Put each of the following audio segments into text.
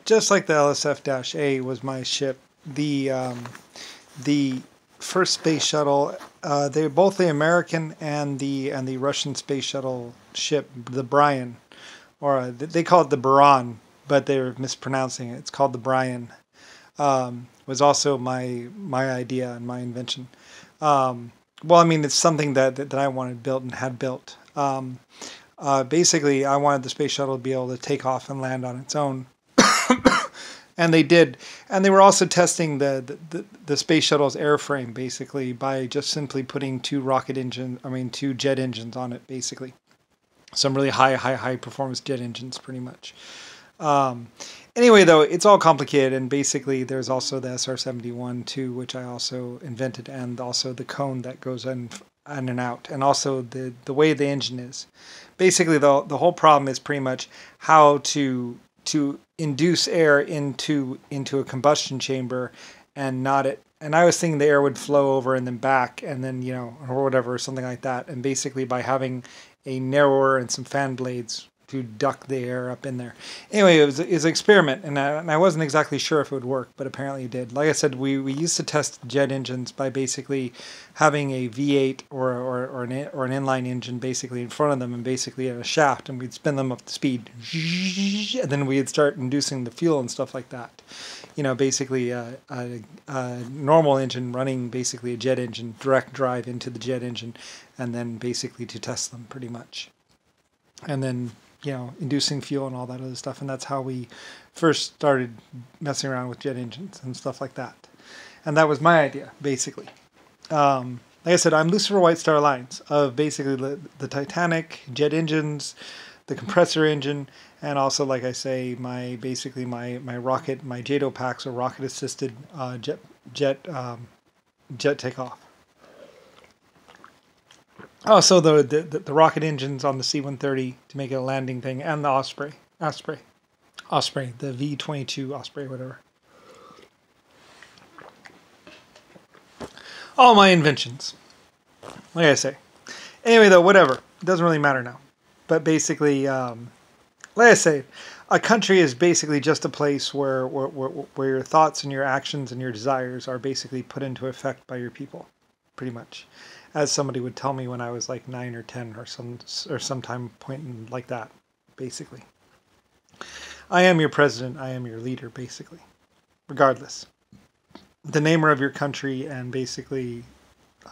just like the LSF-A was my ship. The first space shuttle, they're both the American and the Russian space shuttle ship, the Brian, or they call it the Buran, but they're mispronouncing it. It's called the Brian. Was also my idea and my invention. Well, I mean, it's something that I wanted built and had built. Basically, I wanted the space shuttle to be able to take off and land on its own. And they did. And they were also testing the space shuttle's airframe, basically, by just simply putting two jet engines on it, basically. Some really high performance jet engines, pretty much. Anyway, though, it's all complicated, and basically there's also the SR-71 too, which I also invented, and also the cone that goes in and out, and also the way the engine is. Basically, the whole problem is pretty much how to induce air into a combustion chamber, and not it. And I was thinking the air would flow over and then back, and then or whatever, something like that. And basically, by having a narrower and some fan blades to duck the air up in there. Anyway, it was an experiment, and I wasn't exactly sure if it would work, but apparently it did. Like I said, we used to test jet engines by basically having a V8 or an inline engine basically in front of them, and basically a shaft, and we'd spin them up to speed, and then we'd start inducing the fuel and stuff like that. Basically a normal engine running basically a jet engine, direct drive into the jet engine, and then basically to test them pretty much. And then inducing fuel and all that other stuff. And that's how we first started messing around with jet engines and stuff like that. And that was my idea, basically. Like I said, I'm Lucifer White Star Lines of basically the Titanic, jet engines, the compressor engine, and also, like I say, my rocket, my JATO packs or rocket assisted jet takeoff. Also, the rocket engines on the C-130 to make it a landing thing, and the Osprey, the V-22 Osprey, whatever. All my inventions, like I say. Anyway, though, whatever. It doesn't really matter now. But basically, like I say, a country is basically just a place where your thoughts and your actions and your desires are basically put into effect by your people, pretty much. As somebody would tell me when I was like 9 or 10 or some time point like that, basically. I am your president. I am your leader, basically. Regardless. The namer of your country and basically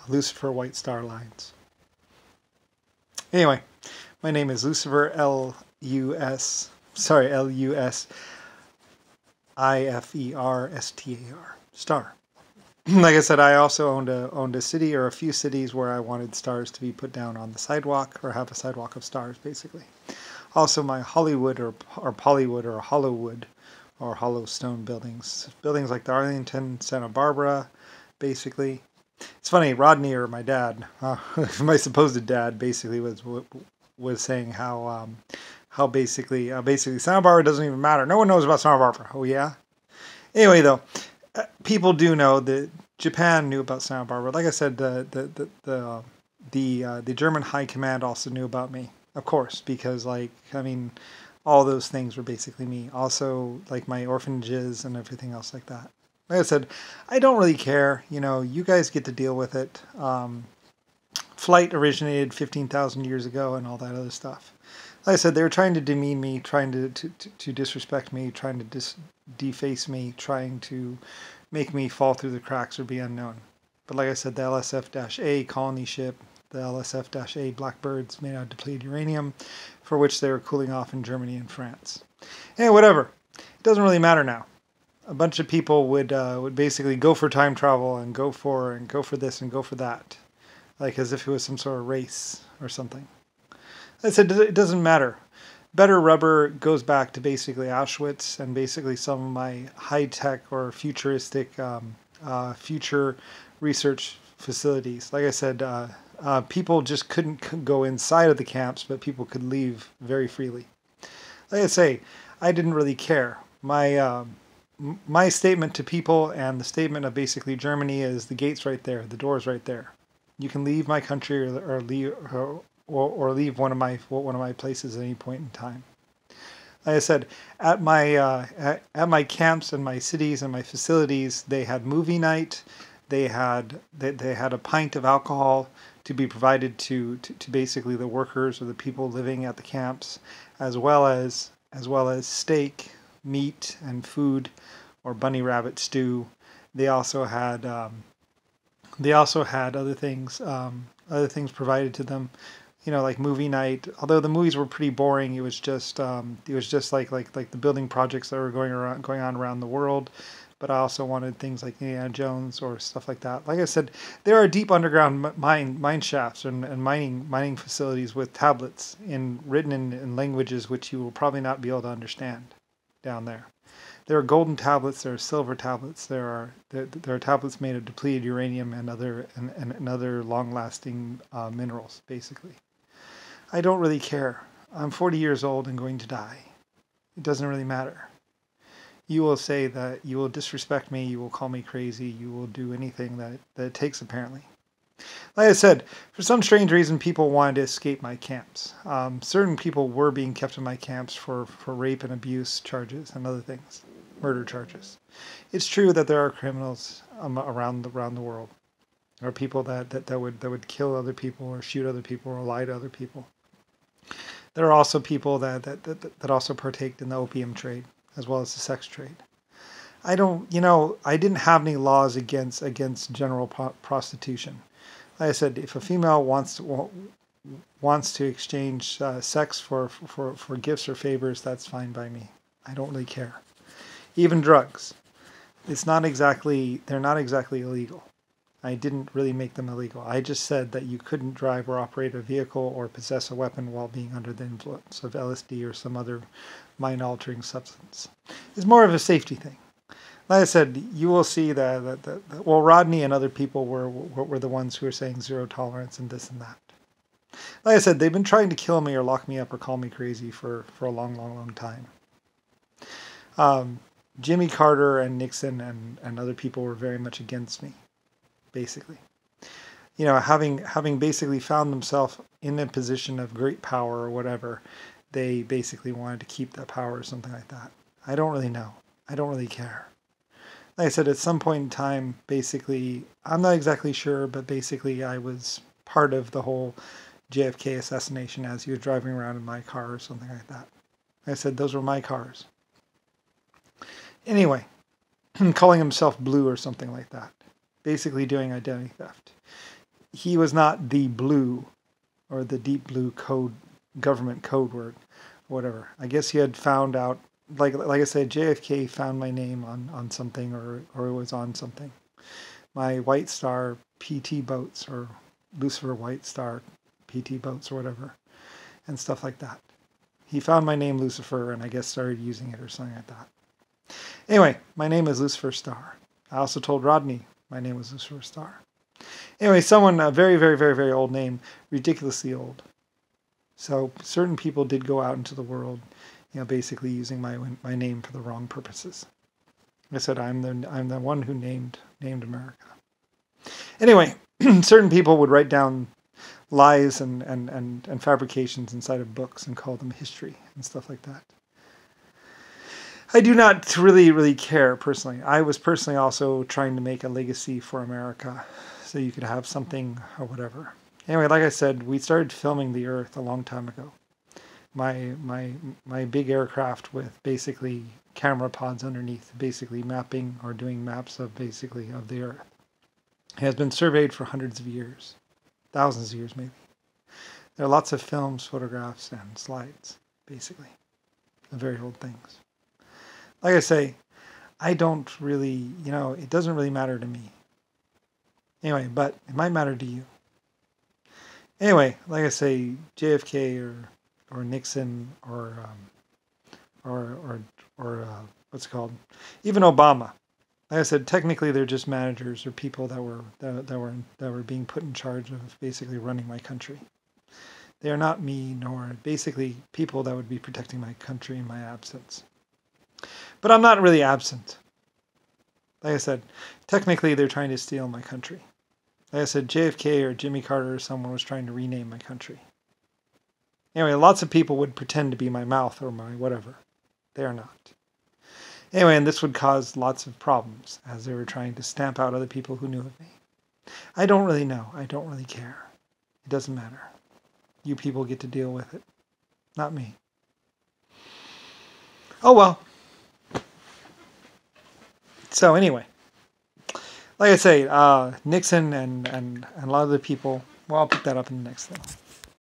Lucifer White Star Lines. Anyway, my name is Lucifer L-U-S-I-F-E-R-S-T-A-R. Star. Like I said, I also owned a city or a few cities where I wanted stars to be put down on the sidewalk, or have a sidewalk of stars, basically. Also, my Hollywood or Pollywood or Hollowwood or hollow stone buildings like the Arlington, Santa Barbara, basically. It's funny, Rodney, or my dad, my supposed dad, basically was saying how basically Santa Barbara doesn't even matter. No one knows about Santa Barbara. Oh yeah. Anyway, though. People do know that Japan knew about Santa Barbara. Like I said, the German High Command also knew about me, of course, because all those things were basically me. Also, like my orphanages and everything else like that. Like I said, I don't really care. You guys get to deal with it. Flight originated 15,000 years ago, and all that other stuff. Like I said, they were trying to demean me, trying to disrespect me, trying to deface me, trying to make me fall through the cracks or be unknown. But like I said, the LSF-A colony ship, the LSF-A Blackbirds made out of depleted uranium, for which they were cooling off in Germany and France. Hey, whatever. It doesn't really matter now. A bunch of people would basically go for time travel and go for this and go for that, like as if it was some sort of race or something. I said it doesn't matter. Better Rubber goes back to basically Auschwitz and basically some of my high-tech or futuristic future research facilities. Like I said, people just couldn't go inside of the camps, but people could leave very freely. Like I say, I didn't really care. My statement to people and the statement of basically Germany is the gate's right there, the door's right there. You can leave my country or leave one of my places at any point in time. Like I said, at my camps and my cities and my facilities, they had movie night. They had a pint of alcohol to be provided to basically the workers or the people living at the camps, as well as steak, meat, and food, or bunny rabbit stew. They also had other things provided to them, like movie night. Although the movies were pretty boring, it was just like the building projects that were going on around the world. But I also wanted things like Indiana Jones or stuff like that. Like I said, there are deep underground mine shafts and mining facilities with tablets written in languages which you will probably not be able to understand down there. There are golden tablets. There are silver tablets. There are tablets made of depleted uranium and other long-lasting minerals. Basically, I don't really care. I'm 40 years old and going to die. It doesn't really matter. You will say that you will disrespect me. You will call me crazy. You will do anything that it takes. Apparently, like I said, for some strange reason, people wanted to escape my camps. Certain people were being kept in my camps for rape and abuse charges and other things, murder charges. It's true that there are criminals around the world. There are people that would kill other people or shoot other people or lie to other people. There are also people that also partake in the opium trade as well as the sex trade. I didn't have any laws against general prostitution. Like I said, if a female wants to exchange sex for gifts or favors, that's fine by me. I don't really care. Even drugs, they're not exactly illegal. I didn't really make them illegal. I just said that you couldn't drive or operate a vehicle or possess a weapon while being under the influence of LSD or some other mind-altering substance. It's more of a safety thing. Like I said, you will see that Rodney and other people were the ones who were saying zero tolerance and this and that. Like I said, they've been trying to kill me or lock me up or call me crazy for a long, long, long time. Jimmy Carter and Nixon and other people were very much against me, basically. Having basically found themselves in a position of great power or whatever, they basically wanted to keep that power or something like that. I don't really know. I don't really care. Like I said, at some point in time, basically, I'm not exactly sure, but basically I was part of the whole JFK assassination as he was driving around in my car or something like that. Like I said, those were my cars. Anyway, calling himself Blue or something like that. Basically doing identity theft. He was not the Blue or the Deep Blue government code word, or whatever. I guess he had found out, like I said, JFK found my name on something or it was on something. My White Star PT boats or Lucifer White Star PT boats or whatever and stuff like that. He found my name Lucifer and I guess started using it or something like that. Anyway, my name is Lucifer Star. I also told Rodney my name was Lucifer Star. Anyway, a very, very, very, very old name, ridiculously old. So certain people did go out into the world, basically using my name for the wrong purposes. I said I'm the one who named America. Anyway, certain people would write down lies and fabrications inside of books and call them history and stuff like that. I do not really, really care personally. I was personally also trying to make a legacy for America so you could have something or whatever. Anyway, like I said, we started filming the Earth a long time ago. My big aircraft with basically camera pods underneath, basically mapping or doing maps of the Earth. It has been surveyed for hundreds of years, thousands of years maybe. There are lots of films, photographs, and slides, basically, of very old things. Like I say, I don't really, it doesn't really matter to me. Anyway, but it might matter to you. Anyway, like I say, JFK or Nixon or what's it called? Even Obama. Like I said, technically they're just managers or people that were being put in charge of basically running my country. They are not me, nor basically people that would be protecting my country in my absence. But I'm not really absent. Like I said, technically they're trying to steal my country. Like I said, JFK or Jimmy Carter or someone was trying to rename my country. Anyway, lots of people would pretend to be my mouth or my whatever. They are not. Anyway, and this would cause lots of problems as they were trying to stamp out other people who knew of me. I don't really know. I don't really care. It doesn't matter. You people get to deal with it. Not me. Oh well. So anyway, like I say, Nixon and a lot of the people, well, I'll pick that up in the next thing.